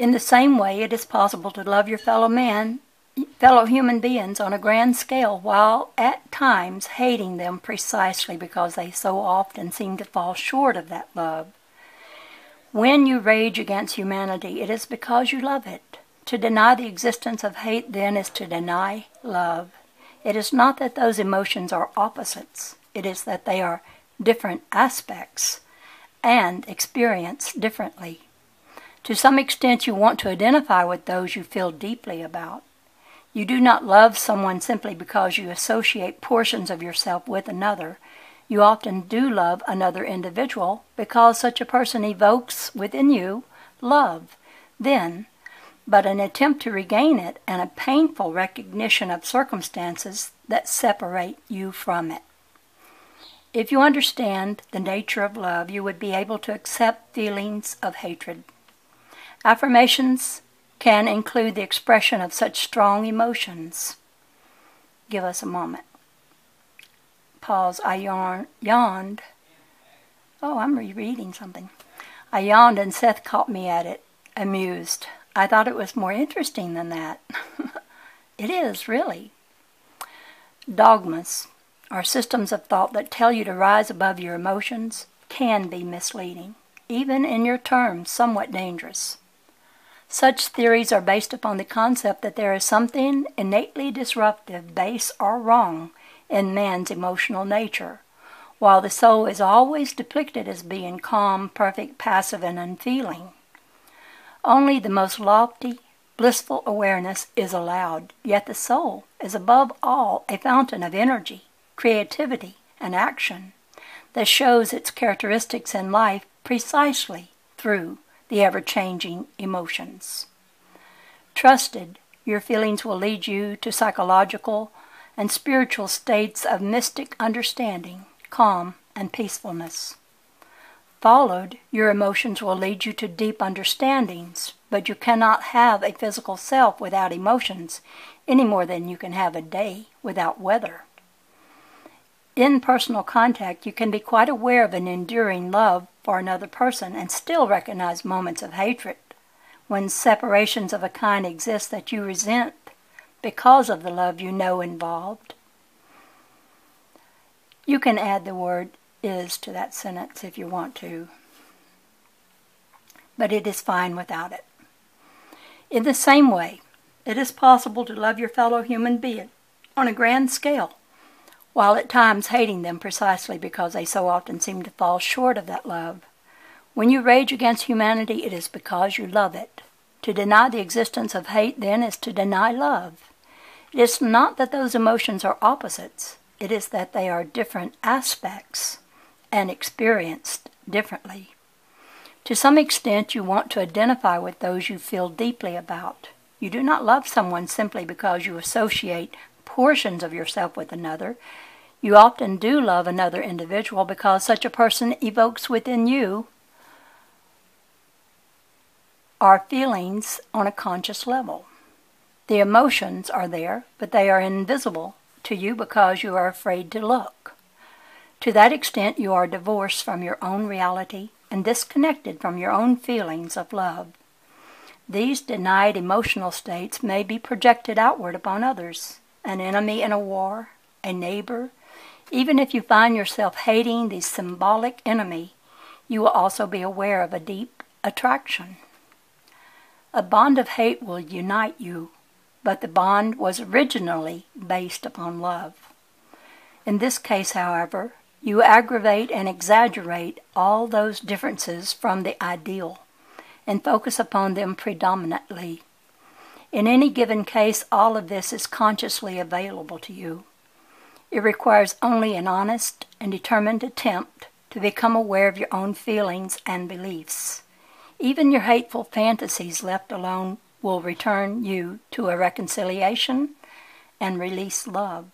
In the same way, it is possible to love your fellow human beings on a grand scale, while at times hating them precisely because they so often seem to fall short of that love. When you rage against humanity, it is because you love it. To deny the existence of hate, then, is to deny love. It is not that those emotions are opposites. It is that they are different aspects and experienced differently. To some extent, you want to identify with those you feel deeply about. You do not love someone simply because you associate portions of yourself with another. You often do love another individual because such a person evokes within you love. Then, but an attempt to regain it and a painful recognition of circumstances that separate you from it. If you understand the nature of love, you would be able to accept feelings of hatred. Affirmations can include the expression of such strong emotions. Give us a moment. Pause. I yawned. Oh, I'm rereading something. I yawned and Seth caught me at it, amused. I thought it was more interesting than that. It is, really. Dogmas, or systems of thought that tell you to rise above your emotions, can be misleading, even in your terms, somewhat dangerous. Such theories are based upon the concept that there is something innately disruptive, base, or wrong in man's emotional nature, while the soul is always depicted as being calm, perfect, passive, and unfeeling. Only the most lofty, blissful awareness is allowed, yet the soul is above all a fountain of energy, creativity, and action that shows its characteristics in life precisely through the ever-changing emotions. Trusted, your feelings will lead you to psychological and spiritual states of mystic understanding, calm, and peacefulness. Followed, your emotions will lead you to deep understandings, but you cannot have a physical self without emotions, any more than you can have a day without weather. In personal contact, you can be quite aware of an enduring love for another person and still recognize moments of hatred when separations of a kind exist that you resent because of the love you know involved. You can add the word "is" to that sentence if you want to, but it is fine without it. In the same way, it is possible to love your fellow human being on a grand scale, while at times hating them precisely because they so often seem to fall short of that love. When you rage against humanity, it is because you love it. To deny the existence of hate, then, is to deny love. It is not that those emotions are opposites. It is that they are different aspects and experienced differently. To some extent, you want to identify with those you feel deeply about. You do not love someone simply because you associate portions of yourself with another. You often do love another individual because such a person evokes within you our feelings on a conscious level. The emotions are there, but they are invisible to you because you are afraid to look. To that extent, you are divorced from your own reality and disconnected from your own feelings of love. These denied emotional states may be projected outward upon others, an enemy in a war, a neighbor. Even if you find yourself hating the symbolic enemy, you will also be aware of a deep attraction. A bond of hate will unite you, but the bond was originally based upon love. In this case, however, you aggravate and exaggerate all those differences from the ideal and focus upon them predominantly. In any given case, all of this is consciously available to you. It requires only an honest and determined attempt to become aware of your own feelings and beliefs. Even your hateful fantasies left alone will return you to a reconciliation and release love.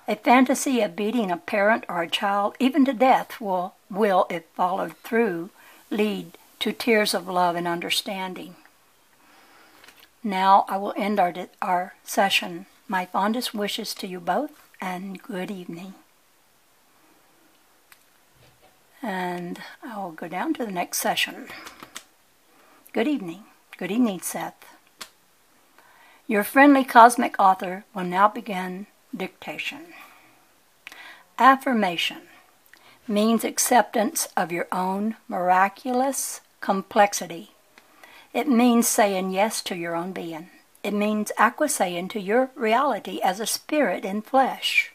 A fantasy of beating a parent or a child, even to death, will, if followed through, lead to tears of love and understanding. Now I will end our session. My fondest wishes to you both, and good evening. And I will go down to the next session. Good evening. Good evening, Seth. Your friendly cosmic author will now begin dictation. Affirmation means acceptance of your own miraculous complexity. It means saying yes to your own being. It means acquiescing to your reality as a spirit in flesh.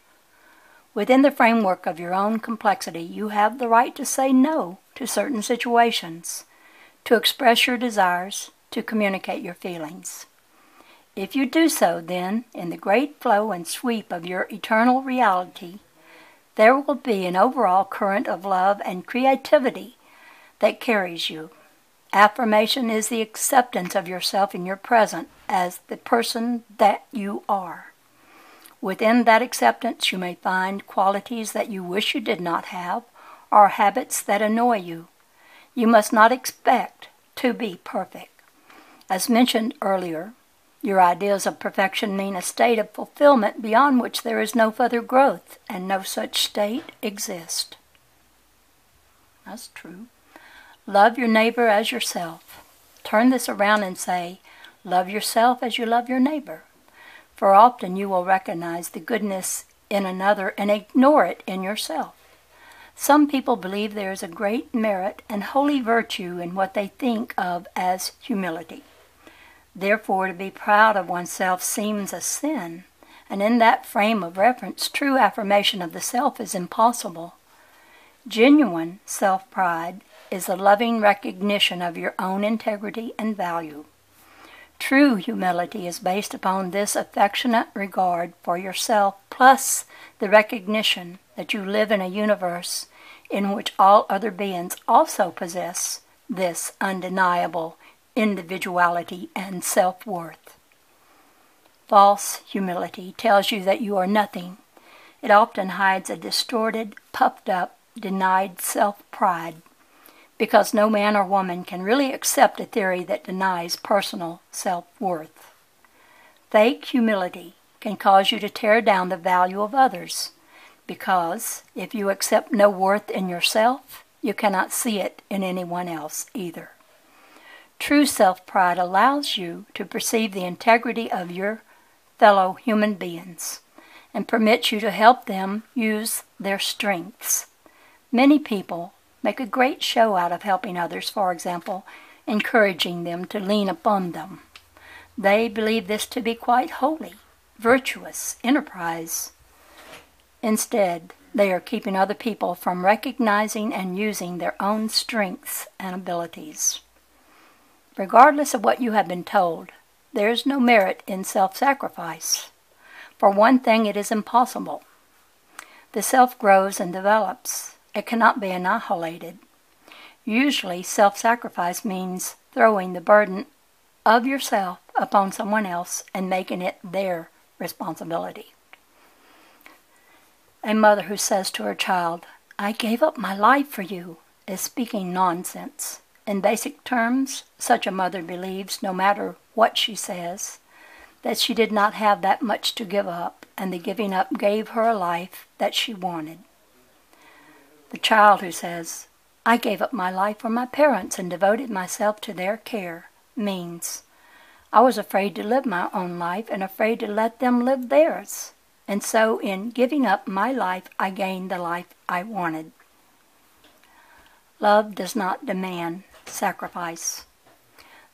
Within the framework of your own complexity, you have the right to say no to certain situations, to express your desires, to communicate your feelings. If you do so, then, in the great flow and sweep of your eternal reality, there will be an overall current of love and creativity that carries you. Affirmation is the acceptance of yourself in your present as the person that you are. Within that acceptance, you may find qualities that you wish you did not have, or habits that annoy you. You must not expect to be perfect. As mentioned earlier, your ideas of perfection mean a state of fulfillment beyond which there is no further growth, and no such state exists. That's true. Love your neighbor as yourself. Turn this around and say, love yourself as you love your neighbor. For often you will recognize the goodness in another and ignore it in yourself. Some people believe there is a great merit and holy virtue in what they think of as humility. Therefore, to be proud of oneself seems a sin, and in that frame of reference, true affirmation of the self is impossible. Genuine self-pride is a loving recognition of your own integrity and value. True humility is based upon this affectionate regard for yourself, plus the recognition that you live in a universe in which all other beings also possess this undeniable individuality and self-worth. False humility tells you that you are nothing. It often hides a distorted, puffed-up, denied self-pride, because no man or woman can really accept a theory that denies personal self-worth. Fake humility can cause you to tear down the value of others, because if you accept no worth in yourself, you cannot see it in anyone else either. True self-pride allows you to perceive the integrity of your fellow human beings and permits you to help them use their strengths. Many people make a great show out of helping others, for example, encouraging them to lean upon them. They believe this to be quite holy, virtuous enterprise. Instead, they are keeping other people from recognizing and using their own strengths and abilities. Regardless of what you have been told, there is no merit in self-sacrifice. For one thing, it is impossible. The self grows and develops. It cannot be annihilated. Usually, self-sacrifice means throwing the burden of yourself upon someone else and making it their responsibility. A mother who says to her child, "I gave up my life for you," is speaking nonsense. In basic terms, such a mother believes, no matter what she says, that she did not have that much to give up, and the giving up gave her a life that she wanted. The child who says, "I gave up my life for my parents and devoted myself to their care," means, "I was afraid to live my own life and afraid to let them live theirs. And so in giving up my life, I gained the life I wanted." Love does not demand sacrifice.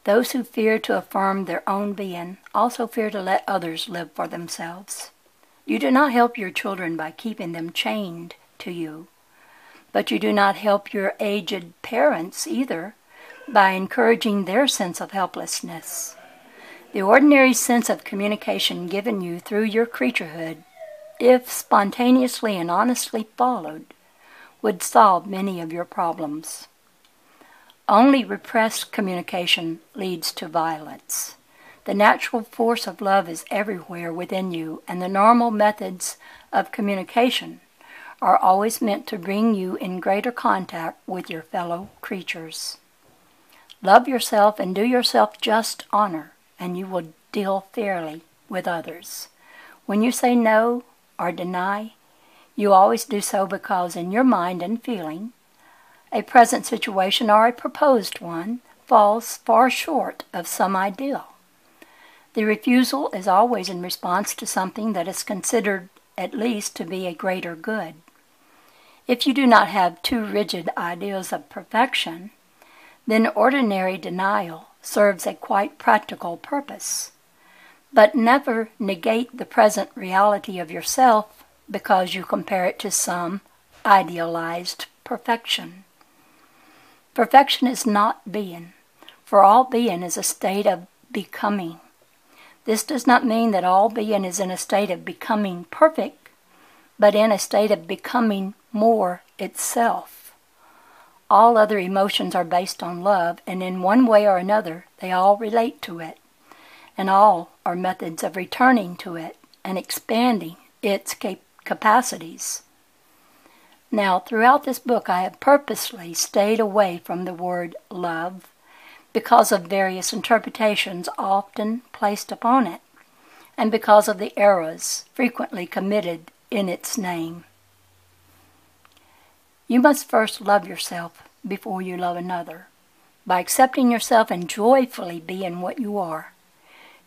Those who fear to affirm their own being also fear to let others live for themselves. You do not help your children by keeping them chained to you, but you do not help your aged parents either by encouraging their sense of helplessness. The ordinary sense of communication given you through your creaturehood, if spontaneously and honestly followed, would solve many of your problems. Only repressed communication leads to violence. The natural force of love is everywhere within you, and the normal methods of communication are always meant to bring you in greater contact with your fellow creatures. Love yourself and do yourself just honor, and you will deal fairly with others. When you say no or deny, you always do so because in your mind and feeling, a present situation or a proposed one falls far short of some ideal. The refusal is always in response to something that is considered at least to be a greater good. If you do not have too rigid ideas of perfection, then ordinary denial serves a quite practical purpose. But never negate the present reality of yourself because you compare it to some idealized perfection. Perfection is not being, for all being is a state of becoming. This does not mean that all being is in a state of becoming perfect, but in a state of becoming more itself. All other emotions are based on love, and in one way or another they all relate to it, and all are methods of returning to it and expanding its capacities. Now, throughout this book I have purposely stayed away from the word love because of various interpretations often placed upon it, and because of the errors frequently committed in its name. You must first love yourself before you love another. By accepting yourself and joyfully being what you are,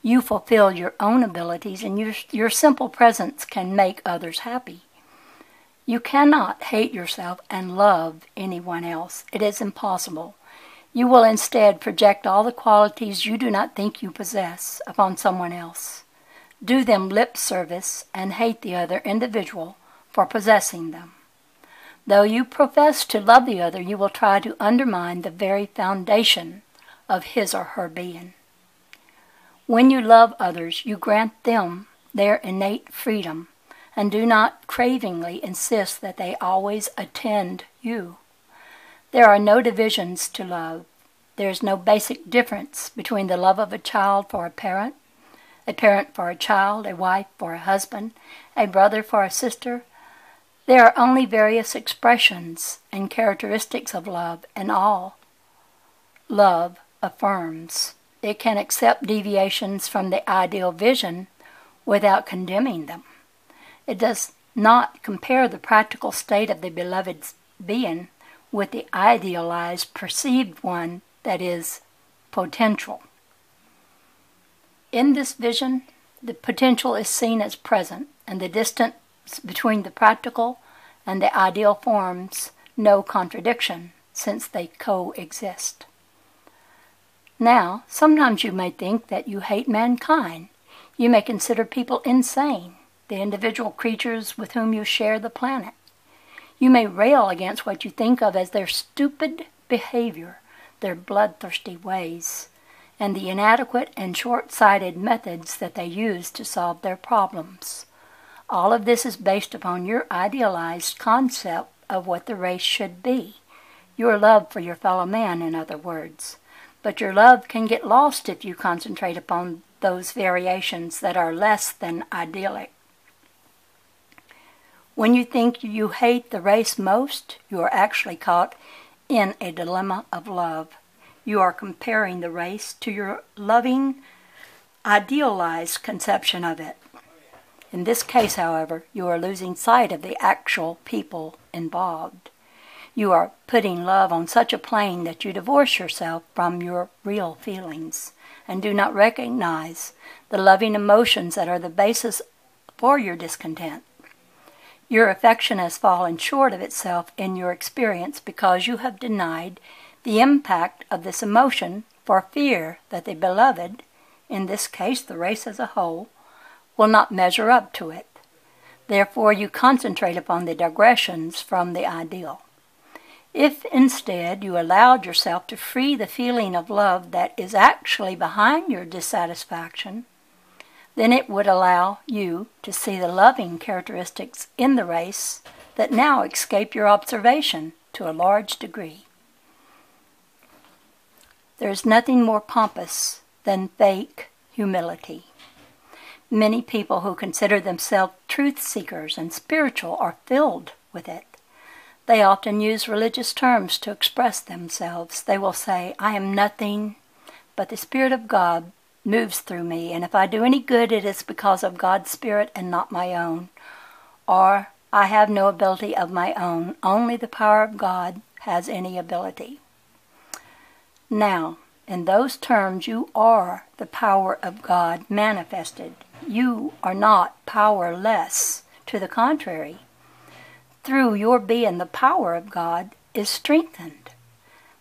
you fulfill your own abilities, and your simple presence can make others happy. You cannot hate yourself and love anyone else. It is impossible. You will instead project all the qualities you do not think you possess upon someone else. Do them lip service and hate the other individual for possessing them. Though you profess to love the other, you will try to undermine the very foundation of his or her being. When you love others, you grant them their innate freedom and do not cravingly insist that they always attend you. There are no divisions to love. There is no basic difference between the love of a child for a parent for a child, a wife for a husband, a brother for a sister. There are only various expressions and characteristics of love, and all love affirms. It can accept deviations from the ideal vision without condemning them. It does not compare the practical state of the beloved's being with the idealized perceived one that is potential. In this vision, the potential is seen as present, and the distance between the practical and the ideal forms no contradiction, since they coexist. Now, sometimes you may think that you hate mankind. You may consider people insane, the individual creatures with whom you share the planet. You may rail against what you think of as their stupid behavior, their bloodthirsty ways, and the inadequate and short-sighted methods that they use to solve their problems. All of this is based upon your idealized concept of what the race should be, your love for your fellow man, in other words. But your love can get lost if you concentrate upon those variations that are less than idyllic. When you think you hate the race most, you are actually caught in a dilemma of love. You are comparing the race to your loving, idealized conception of it. In this case, however, you are losing sight of the actual people involved. You are putting love on such a plane that you divorce yourself from your real feelings and do not recognize the loving emotions that are the basis for your discontent. Your affection has fallen short of itself in your experience because you have denied the impact of this emotion for fear that the beloved, in this case the race as a whole, will not measure up to it. Therefore you concentrate upon the digressions from the ideal. If instead you allowed yourself to free the feeling of love that is actually behind your dissatisfaction, then it would allow you to see the loving characteristics in the race that now escape your observation to a large degree. There is nothing more pompous than fake humility. Many people who consider themselves truth seekers and spiritual are filled with it. They often use religious terms to express themselves. They will say, "I am nothing, but the Spirit of God moves through me, and if I do any good, it is because of God's Spirit and not my own." Or, "I have no ability of my own. Only the power of God has any ability." Now, In those terms, you are the power of God manifested. You are not powerless. To the contrary, through your being, the power of God is strengthened.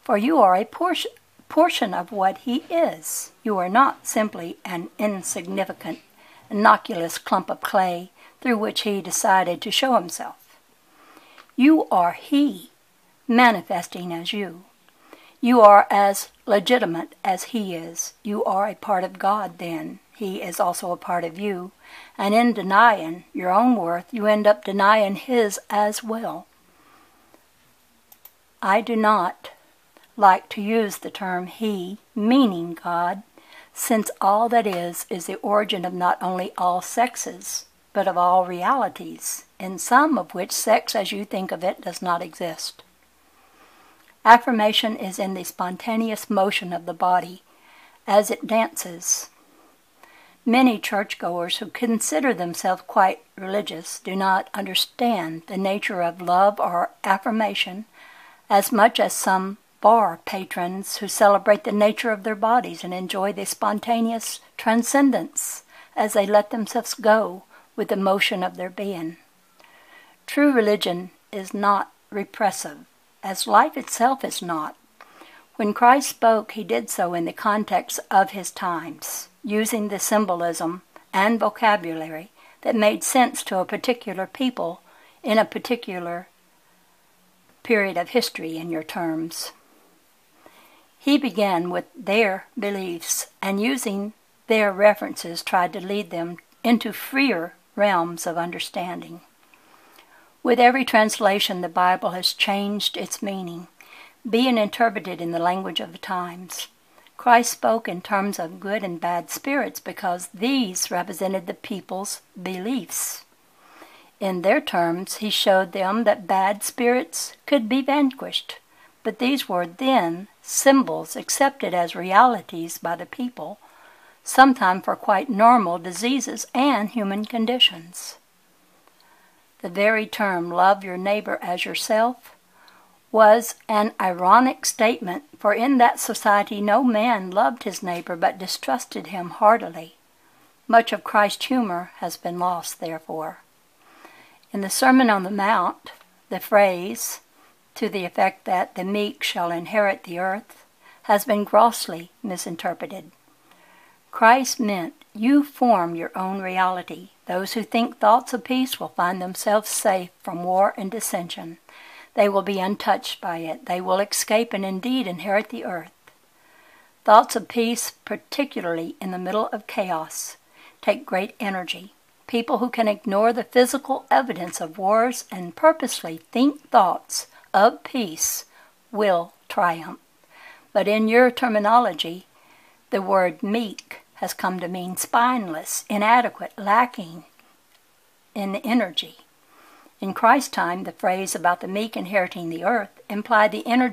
For you are a portion of what He is. You are not simply an insignificant, innocuous clump of clay through which He decided to show Himself. You are He manifesting as you. You are as legitimate as He is. You are a part of God then. He is also a part of you. And in denying your own worth, you end up denying His as well. I do not like to use the term He, meaning God, since all that is the origin of not only all sexes, but of all realities, in some of which sex as you think of it does not exist. Affirmation is in the spontaneous motion of the body as it dances. Many churchgoers who consider themselves quite religious do not understand the nature of love or affirmation as much as some bar patrons who celebrate the nature of their bodies and enjoy the spontaneous transcendence as they let themselves go with the motion of their being. True religion is not repressive, as life itself is not. When Christ spoke, He did so in the context of His times, using the symbolism and vocabulary that made sense to a particular people in a particular period of history in your terms. He began with their beliefs and using their references tried to lead them into freer realms of understanding. With every translation, the Bible has changed its meaning, being interpreted in the language of the times. Christ spoke in terms of good and bad spirits because these represented the people's beliefs. In their terms, He showed them that bad spirits could be vanquished, but these were then symbols accepted as realities by the people, sometimes for quite normal diseases and human conditions. The very term, love your neighbor as yourself, was an ironic statement, for in that society no man loved his neighbor but distrusted him heartily. Much of Christ's humor has been lost, therefore. In the Sermon on the Mount, the phrase, to the effect that the meek shall inherit the earth, has been grossly misinterpreted. Christ meant you form your own reality. Those who think thoughts of peace will find themselves safe from war and dissension. They will be untouched by it. They will escape and indeed inherit the earth. Thoughts of peace, particularly in the middle of chaos, take great energy. People who can ignore the physical evidence of wars and purposely think thoughts of peace will triumph. But in your terminology, the word meek has come to mean spineless, inadequate, lacking in energy. In Christ's time, the phrase about the meek inheriting the earth implied the inner